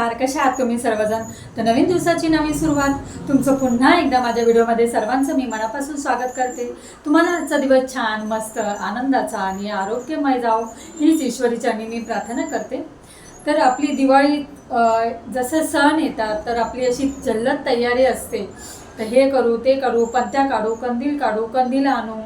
नमस्कार, कशा आहात तुम्ही सर्वजण। तर नवीन दिवसाची नवीन सुरुवात, तुमचं पुन्हा एकदा माझ्या व्हिडिओमध्ये सर्वांचं मी मनापासून स्वागत करते। तुम्हाला आजचा दिवस छान, मस्त, आनंदाचा आणि आरोग्यमय जावो हीच ईश्वरी चरणी मी प्रार्थना करते। तर आपली दिवाळी जसे सण येतात तर आपली अशी जल्लोष तयारी असते। तर हे करू, ते करू, पणत्या काढू, कंदील आणू,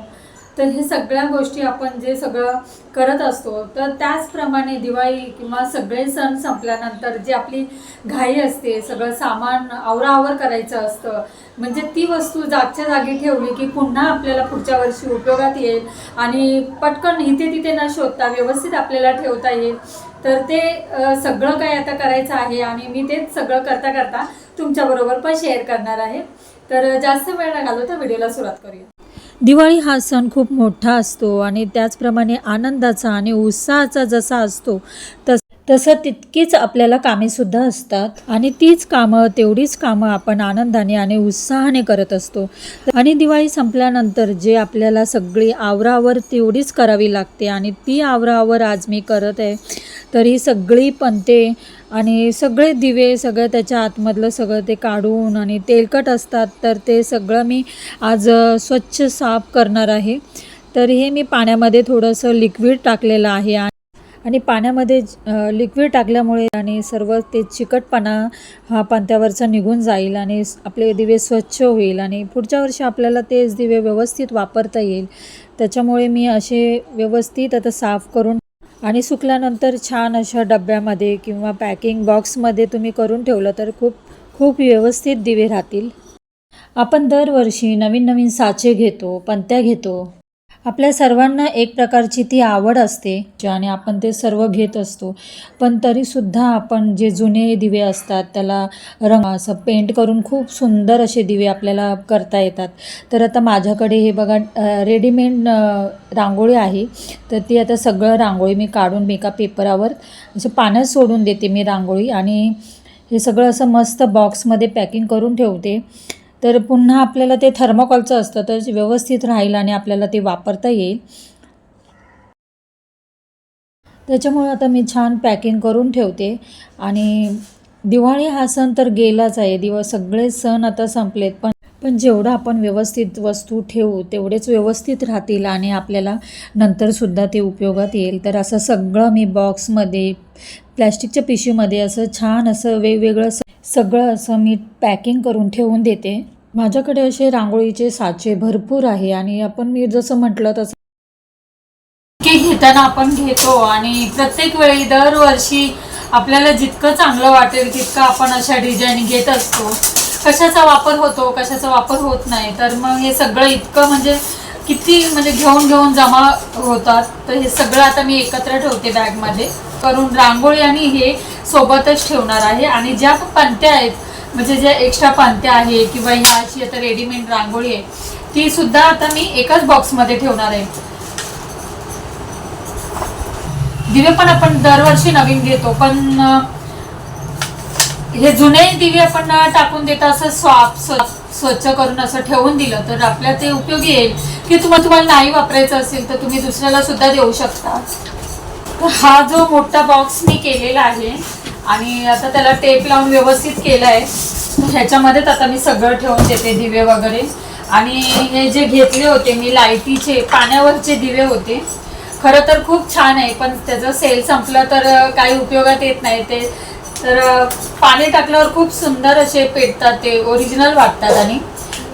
तर हे सगळ्या गोष्टी आपण जे सगळं करत असतो। तर त्याचप्रमाणे दिवाळी किंवा सगळे सण संपल्यानंतर जी आपली घाई असते, सगळं सामान आवराआवर करायचं असतं, म्हणजे ती वस्तू जागच्या जागी ठेवली की पुन्हा आपल्याला पुढच्या वर्षी उपयोगात येईल आणि पटकन इथे तिथे न शोधता व्यवस्थित आपल्याला ठेवता येईल। तर ते सगळं काय आता करायचं आहे आणि मी तेच सगळं करता करता तुमच्याबरोबर पण शेअर करणार आहे। तर जास्त वेळ न घालवता व्हिडिओला सुरुवात करूया। दिवाळी हा सण खूप मोठा असतो आणि त्याचप्रमाणे आनंदाचा आणि उत्साहाचा जसा असतो तसं तितकीच आपल्याला कामेसुद्धा असतात आणि तेवढीच कामं आपण आनंदाने आणि उत्साहाने करत असतो। आणि दिवाळी संपल्यानंतर जे आपल्याला सगळी आवरावर तेवढीच करावी लागते आणि ती आवरावर आज मी करत आहे। तर ही सगळी पणते आणि सगळे दिवे, सगळं त्याच्या आतमधलं सगळं ते काढून आणि तेलकट असतात, तर ते सगळं मी आज स्वच्छ साफ करणार आहे। तर हे मी पाण्यामध्ये थोडंसं लिक्विड टाकलेलं आहे आणि पाण्यामध्ये लिक्विड टाकल्यामुळे आणि सर्व ते चिकटपणा हा पणत्यावरचा निघून जाईल आणि आपले दिवे स्वच्छ होईल आणि पुढच्या वर्षी आपल्याला तेच दिवे व्यवस्थित वापरता येईल। त्याच्यामुळे मी असे व्यवस्थित आता साफ करून आणि सुकल्यानंतर छान अशा डब्यामध्ये किंवा पॅकिंग बॉक्समध्ये तुम्ही करून ठेवलं तर खूप व्यवस्थित दिवे राहतील। आपण दरवर्षी नवीन साचे घेतो, पणत्या घेतो। आपल्या सर्वांना एक प्रकारची ती आवड असते आणि आपण ते सर्व घेत असतो, पण तरीसुद्धा आपण जे जुने दिवे असतात त्याला रंग असं पेंट करून खूप सुंदर असे दिवे आपल्याला करता येतात। तर आता माझ्याकडे हे बघा रेडीमेड रांगोळी आहे। तर ती आता सगळं रांगोळी मी काढून एका पेपरावर असं पाण्यात सोडून देते मी रांगोळी आणि हे सगळं असं मस्त बॉक्समध्ये पॅकिंग करून ठेवते। तर पुन्हा आपल्याला ते थर्मोकॉलचं असतं तर व्यवस्थित राहील आणि आपल्याला ते वापरता येईल। त्याच्यामुळे आता मी छान पॅकिंग करून ठेवते आणि दिवाळी हा सण तर गेलाच आहे। सगळे सण आता संपलेत, पण जेवढं आपण व्यवस्थित वस्तू ठेवू तेवढेच व्यवस्थित राहतील आणि आपल्याला नंतरसुद्धा ते उपयोगात येईल। तर असं सगळं मी बॉक्समध्ये प्लॅस्टिकच्या पिशवीमध्ये असं छान असं वेगवेगळं सगळं असं मी पॅकिंग करून ठेवून देते। माझ्याकडे असे रांगोळीचे साचे भरपूर आहे आणि मी जसं म्हटलं तसं की घेताना आपण घेतो आणि प्रत्येक वेळी दरवर्षी आपल्याला जितकं चांगलं वाटेल तितकं आपण अशा डिझाईन घेत असतो। कशाचा वापर होतो, कशाचा वापर होत नाही, तर मग हे सगळं इतकं म्हणजे किती घेऊन जमा होतात। तर हे सगळं आता मी एकत्र ठेवते बॅगमध्ये करून रांगोळी आणि हे सोबतच ठेवणार आहे। आणि ज्या पणत्या आहेत म्हणजे ज्या एक्स्ट्रा पणत्या आहे किंवा ह्या अशी आता रेडीमेड रांगोळी आहे ती सुद्धा आता मी एकाच बॉक्समध्ये ठेवणार आहे। दिवे पण आपण दरवर्षी नवीन घेतो, पण हे जुने दिवे आपण टाकून देता असं स्वच्छ करून असं ठेवून दिलं तर आपल्याला ते उपयोगी येईल की तुम्हाला नाही वापरायचं असेल तर तुम्ही दुसऱ्याला सुद्धा देऊ शकता। तर हा जो मोठा बॉक्स मी केलेला आहे आणि आता त्याला टेप लावून व्यवस्थित केलं आहे। ह्याच्यामध्येच आता मी सगळं ठेवून देते दिवे वगैरे। आणि हे जे घेतले होते मी लाईटीचे पाण्यावरचे दिवे होते, खरं तर खूप छान आहे, पण त्याचं सेल संपलं तर काही उपयोगात येत नाही ते। तर पाणी टाकल्यावर खूप सुंदर असे पेटतात, ते ओरिजिनल वाटतात आणि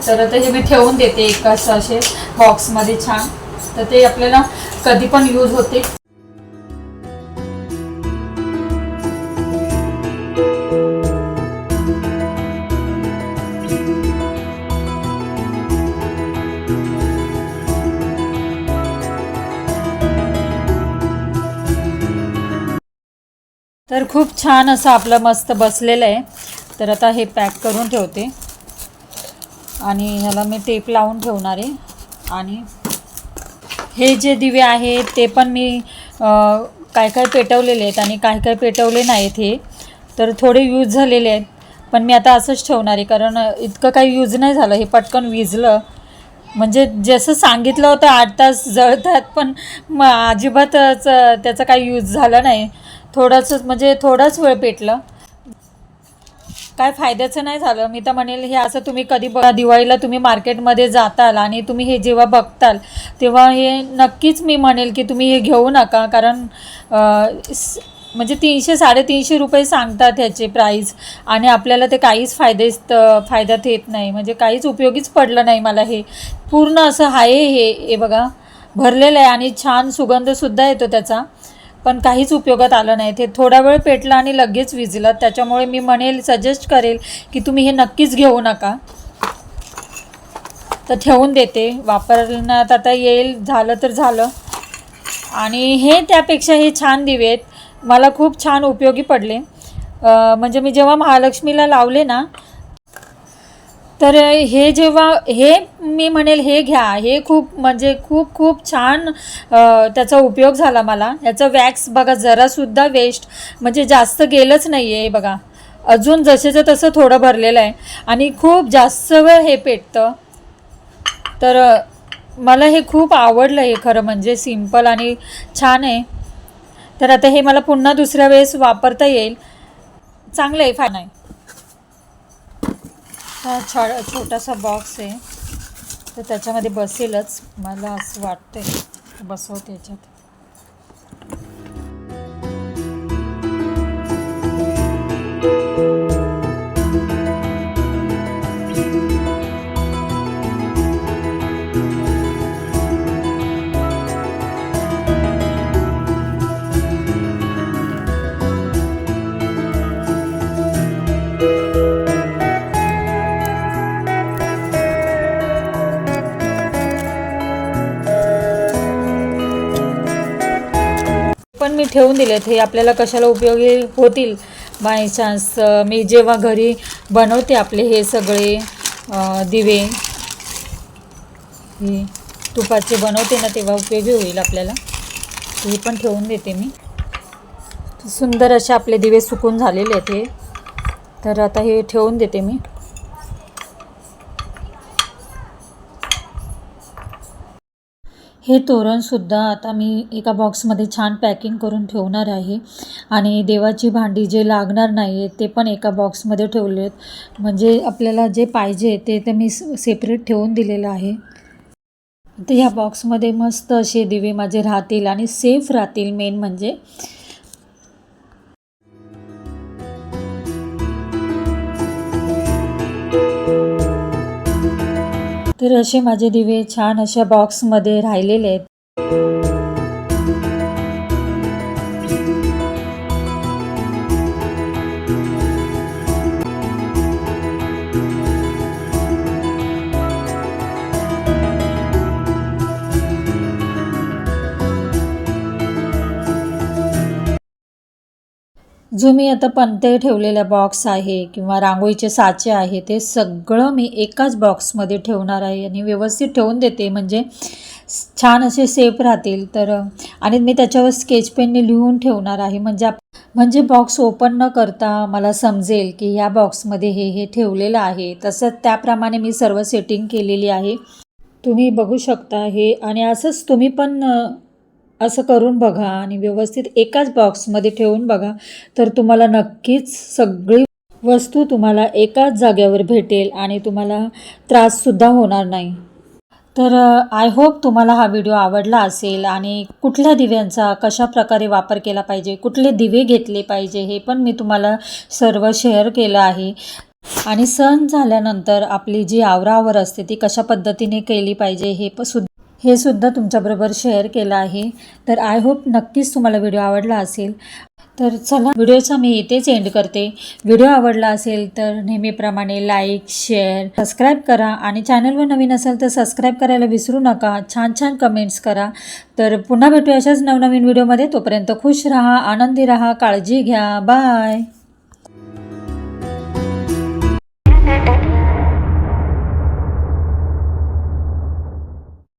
तर आता हे मी ठेवून देते एक असं असे बॉक्समध्ये छान, तर ते आपल्याला कधी पण यूज होते। तर खूप छान असं आपलं मस्त बसलेलं आहे। तर आता हे पॅक करून ठेवते आणि ह्याला मी टेप लावून ठेवणार आहे। आणि हे जे दिवे आहेत ते पण मी काय पेटवलेले आहेत आणि काय पेटवले नाहीत। हे तर थोडे यूज झालेले आहेत, पण मी आता असंच ठेवणार आहे कारण इतकं काही यूज नाही झालं। हे पटकन विझलं म्हणजे जसं सांगितलं होतं 8 तास जळतात, पण अजिबातच त्याचा काही यूज झाला नाही। थोडाच वेळ पेटलं काय फायद्याचं नाही झालं. मी तर म्हणेल हे असं तुम्ही कधी बघा, दिवाळीला तुम्ही मार्केटमध्ये जाताल आणि तुम्ही हे जेव्हा बघताल तेव्हा हे नक्कीच मी म्हणेल की तुम्ही हे घेऊ नका. कारण म्हणजे 300-350 रुपये सांगतात ह्याचे प्राईस आणि आपल्याला ते काहीच फायद्यात येत नाही. म्हणजे काहीच उपयोगीच पडलं नाही मला. हे पूर्ण असं आहे, हे बघा भरलेलं आहे आणि छान सुगंधसुद्धा येतो त्याचा, पण काहीच उपयोगात आलं नाही. ते थोडा वेळ पेटलं आणि लगेच विझलं. त्याच्यामुळे मी म्हणेल, सजेस्ट करेल की तुम्ही हे नक्कीच घेऊ नका. तर ठेवून देते, वापरण्यात आता येईल, झालं तर झालं. आणि हे त्यापेक्षा हे छान दिवे आहेत, मला खूप छान उपयोगी पडले. म्हणजे मी जेव्हा महालक्ष्मीला लावले ना, तर हे मी म्हणेल हे घ्या. हे खूप छान त्याचा उपयोग झाला मला. याचं वॅक्स बघा जरासुद्धा वेस्ट म्हणजे जास्त गेलंच नाही आहे. बघा अजून जसेचं तसं थोडं भरलेलं आहे आणि खूप जास्त वेळ हे पेटतं. तर मला हे खूप आवडलं. हे खरं म्हणजे सिंपल आणि छान आहे. तर आता हे मला पुन्हा दुसऱ्या वेळेस वापरता येईल. चांगलं आहे, फार नाही. हा छोटासा बॉक्स आहे, तर त्याच्यामध्ये बसेलच मला असं वाटतंय. बसवते याच्यात. पण मी ठेवून दिलेत. हे आपल्याला कशाला उपयोगी होतील बाय चान्स. मी जेव्हा घरी बनवते आपले हे सगळे दिवे, हे तुपाचे बनवते ना, तेव्हा उपयोगी होईल आपल्याला. हे पण ठेवून देते मी. सुंदर असे आपले दिवे सुकून झालेले आहेत हे. तर आता हे ठेवून देते मी. हे तोरणसुद्धा आता मी एका बॉक्समध्ये छान पॅकिंग करून ठेवणार आहे. आणि देवाची भांडी जे लागणार नाही आहे ते पण एका बॉक्समध्ये ठेवले आहेत. म्हणजे आपल्याला जे पाहिजे ते तर मी सेपरेट ठेवून दिलेलं आहे. तर ह्या बॉक्समध्ये मस्त असे दिवे माझे राहतील आणि सेफ राहतील. मेन म्हणजे तर असे माझे दिवे छान अशा बॉक्समध्ये राहिलेले आहेत. जो मी आता पणते ठेवलेला बॉक्स आहे किंवा रांगोळीचे साचे आहे ते सगळं मी एकाच बॉक्समध्ये ठेवणार आहे आणि व्यवस्थित ठेवून देते. म्हणजे छान असे सेफ राहतील. तर आणि मी त्याच्यावर स्केच पेनने लिहून ठेवणार आहे. म्हणजे बॉक्स ओपन न करता मला समजेल की ह्या बॉक्समध्ये हे ठेवलेलं आहे. तसंच त्याप्रमाणे मी सर्व सेटिंग केलेली आहे. तुम्ही बघू शकता हे. आणि असंच तुम्ही पण असं करून बघा आणि व्यवस्थित एकाच बॉक्समध्ये ठेवून बघा. तर तुम्हाला नक्कीच सगळी वस्तू तुम्हाला एकाच जागेवर भेटेल आणि तुम्हाला त्राससुद्धा होणार नाही. तर आय होप तुम्हाला हा व्हिडिओ आवडला असेल. आणि कुठल्या दिव्यांचा कशा प्रकारे वापर केला पाहिजे, कुठले दिवे घेतले पाहिजे हे पण मी तुम्हाला सर्व शेअर केलं आहे. आणि सण झाल्यानंतर आपली जी आवराआवर असते ती कशा पद्धतीने केली पाहिजे हे सुद्धा तुमच्याबरोबर शेअर केलं आहे. तर आय होप नक्कीच तुम्हाला व्हिडिओ आवडला असेल. तर चला व्हिडिओचा मी इथेच एंड करते. व्हिडिओ आवडला असेल तर नेहमीप्रमाणे लाईक, शेअर, सबस्क्राईब करा. आणि चॅनलवर नवीन असेल तर सबस्क्राईब करायला विसरू नका. छान कमेंट्स करा. तर पुन्हा भेटूया अशाच नवनवीन व्हिडिओमध्ये. तोपर्यंत खुश राहा, आनंदी राहा, काळजी घ्या. बाय.